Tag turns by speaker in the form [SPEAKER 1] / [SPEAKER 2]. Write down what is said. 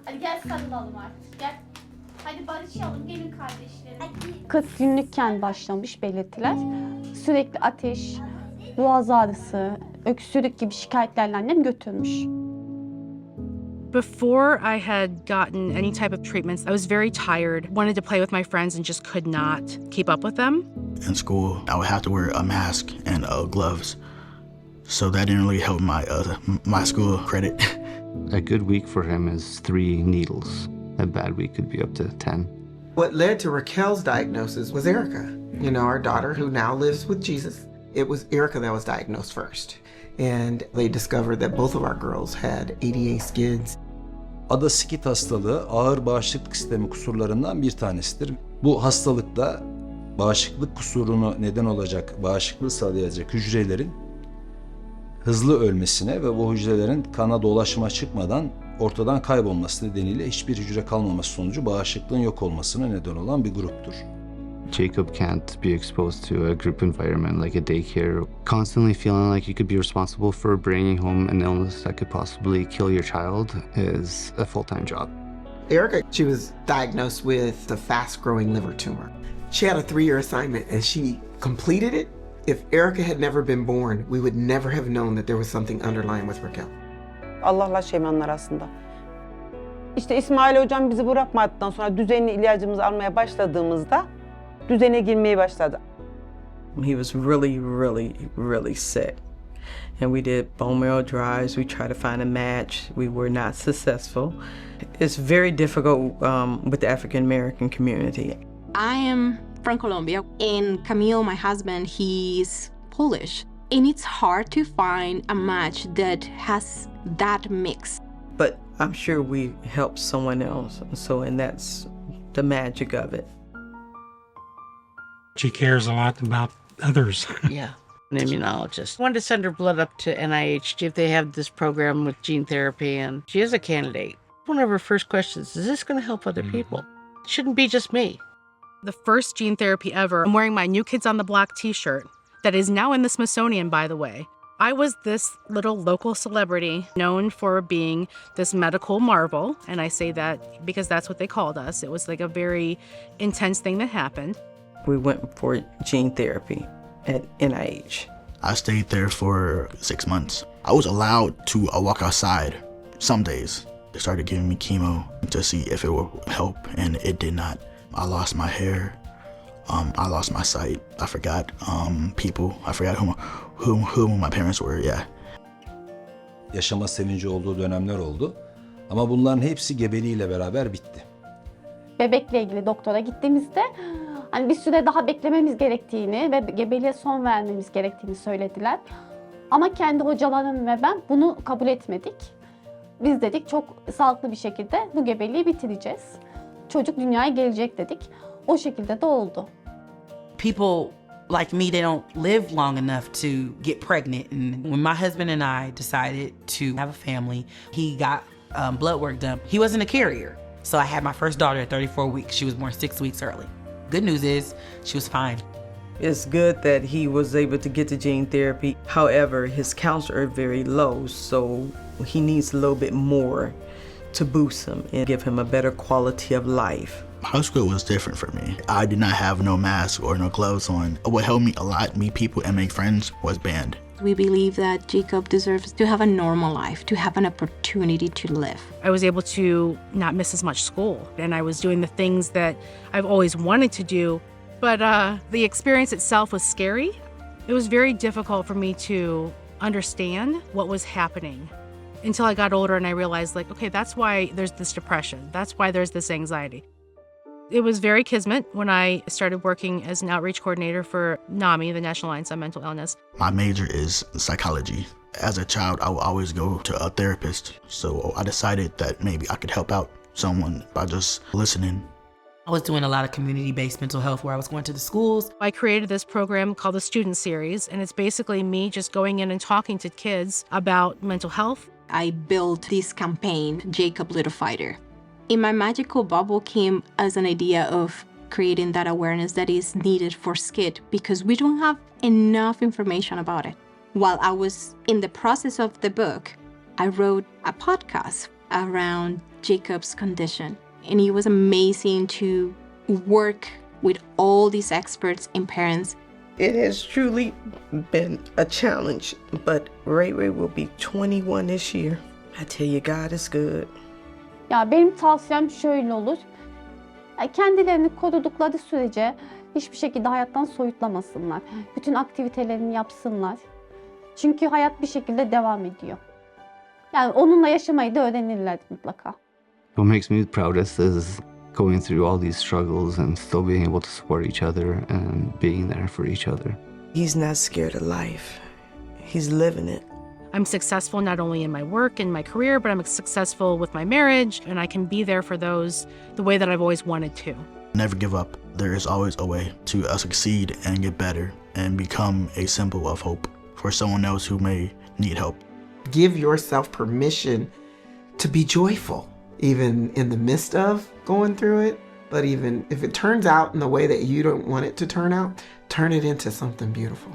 [SPEAKER 1] Hadi gel sarılalım artık. Gel. Hadi barışalım. Gelin kardeşlerim.
[SPEAKER 2] 40 günlükken başlamış belirtiler. Sürekli ateş, boğaz ağrısı, öksürük gibi şikayetlerle annem götürmüş.
[SPEAKER 3] Before I had gotten any type of treatments, I was very tired, wanted to play with my friends and just could not keep up with them.
[SPEAKER 4] In school, I would have to wear a mask and gloves. So that didn't really help my school credit.
[SPEAKER 5] A good week for him is 3 needles. A bad week could be up to 10.
[SPEAKER 6] What led to Raquel's diagnosis was Erica, our daughter who now lives with Jesus. It was Erica that was diagnosed first. And they discovered that both of our girls had ADA-SCIDs.
[SPEAKER 7] ADA-SCID hastalığı ağır bağışıklık sistemi kusurlarından bir tanesidir. Bu hastalıkta bağışıklık kusurunu neden olacak, bağışıklığı sağlayacak hücrelerin hızlı ölmesine ve bu hücrelerin kana dolaşıma çıkmadan ortadan kaybolması nedeniyle hiçbir hücre kalmaması sonucu bağışıklığın yok olmasına neden olan bir gruptur.
[SPEAKER 5] Jacob can't be exposed to a group environment like a daycare. Constantly feeling like you could be responsible for bringing home an illness that could possibly kill your child is a full-time job.
[SPEAKER 6] Erica, she was diagnosed with a fast-growing liver tumor. She had a 3-year assignment and she completed it. If Erica had never been born, we would never have known that there was something underlying with Raquel.
[SPEAKER 8] Allah'la Şeymanlar arasında. İşte İsmail hocam bizi bırakmadıktan sonra düzenli ilacımızı almaya başladığımızda düzene girmeye başladı.
[SPEAKER 9] He was really sick. And we did bone marrow drives. We tried to find a match. We were not successful. It's very difficult with the African American community.
[SPEAKER 10] I am from Colombia, and Camille, my husband, he's Polish. And it's hard to find a match that has that mix.
[SPEAKER 9] But I'm sure we helped someone else. And that's the magic of it.
[SPEAKER 11] She cares a lot about others.
[SPEAKER 12] Yeah, an immunologist. Wanted to send her blood up to NIH, see if they have this program with gene therapy, and she is a candidate. One of her first questions, is this going to help other people? It shouldn't be just me.
[SPEAKER 3] The first gene therapy ever. I'm wearing my New Kids on the Block t-shirt that is now in the Smithsonian, by the way. I was this little local celebrity known for being this medical marvel, and I say that because that's what they called us. It was like a very intense thing that happened.
[SPEAKER 9] We went for gene therapy at NIH.
[SPEAKER 4] I stayed there for 6 months. I was allowed to walk outside some days. They started giving me chemo to see if it would help, and it did not. I lost my hair. I lost my sight. I forgot people. I forgot who my parents were. Yeah.
[SPEAKER 7] Yaşama sevinci olduğu dönemler oldu. Ama bunların hepsi gebeliğiyle beraber bitti.
[SPEAKER 2] Bebekle ilgili doktora gittiğimizde hani bir süre daha beklememiz gerektiğini ve gebeliğe son vermemiz gerektiğini söylediler. Ama kendi hocalarım ve ben bunu kabul etmedik. Biz dedik çok sağlıklı bir şekilde bu gebeliği bitireceğiz. Çocuk dünyaya gelecek dedik. O şekilde de oldu.
[SPEAKER 13] People like me, they don't live long enough to get pregnant. And when my husband and I decided to have a family, he got blood work done. He wasn't a carrier. So I had my first daughter at 34 weeks. She was born 6 weeks early. Good news is she was fine.
[SPEAKER 9] It's good that he was able to get the gene therapy. However, his counts are very low, so he needs a little bit more to boost him and give him a better quality of life.
[SPEAKER 4] High school was different for me. I did not have no mask or no gloves on. What helped me a lot, meet people and make friends, was band.
[SPEAKER 10] We believe that Jacob deserves to have a normal life, to have an opportunity to live.
[SPEAKER 3] I was able to not miss as much school, and I was doing the things that I've always wanted to do, but the experience itself was scary. It was very difficult for me to understand what was happening until I got older and I realized, like, okay, that's why there's this depression. That's why there's this anxiety. It was very kismet when I started working as an outreach coordinator for NAMI, the National Alliance on Mental Illness.
[SPEAKER 4] My major is psychology. As a child, I would always go to a therapist. So I decided that maybe I could help out someone by just listening.
[SPEAKER 13] I was doing a lot of community-based mental health where I was going to the schools.
[SPEAKER 3] I created this program called the Student Series, and it's basically me just going in and talking to kids about mental health.
[SPEAKER 10] I built this campaign, Jacob Little Fighter. In my magical bubble came as an idea of creating that awareness that is needed for SCID because we don't have enough information about it. While I was in the process of the book, I wrote a podcast around Jacob's condition. And it was amazing to work with all these experts and parents.
[SPEAKER 14] It has truly been a challenge, but Ray Ray will be 21 this year. I tell you, God is good.
[SPEAKER 2] Ya benim tavsiyem şöyle olur. Kendilerini korudukları sürece hiçbir şekilde hayattan soyutlamasınlar. Bütün aktivitelerini yapsınlar. Çünkü hayat bir şekilde devam ediyor. Yani onunla yaşamayı da öğrenirler mutlaka.
[SPEAKER 5] What makes me proudest is going through all these struggles and still being able to support each other and being there for each other.
[SPEAKER 14] He's not scared of life. He's living it.
[SPEAKER 3] I'm successful not only in my work and my career, but I'm successful with my marriage, and I can be there for those the way that I've always wanted to.
[SPEAKER 4] Never give up. There is always a way to succeed and get better and become a symbol of hope for someone else who may need help.
[SPEAKER 6] Give yourself permission to be joyful, even in the midst of going through it. But even if it turns out in the way that you don't want it to turn out, turn it into something beautiful.